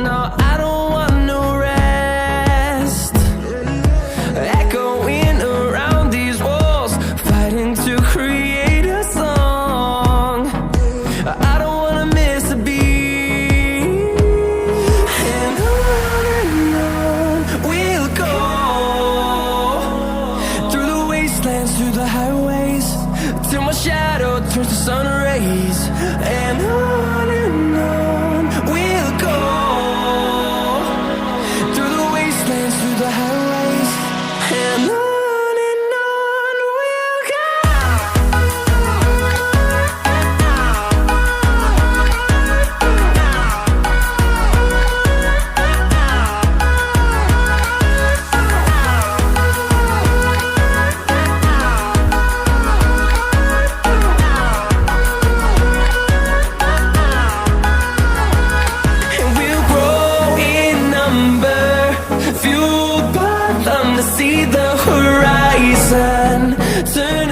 No, I don't want no rest. Echoing around these walls, fighting to create a song. I don't wanna miss a beat. And on we'll go, through the wastelands, through the highways, till my shadow turns to sun rays. And on we'll go, through the wastelands, through the highways, and on we'll go. And we'll grow in number, fueled by them to see the horizon. Turn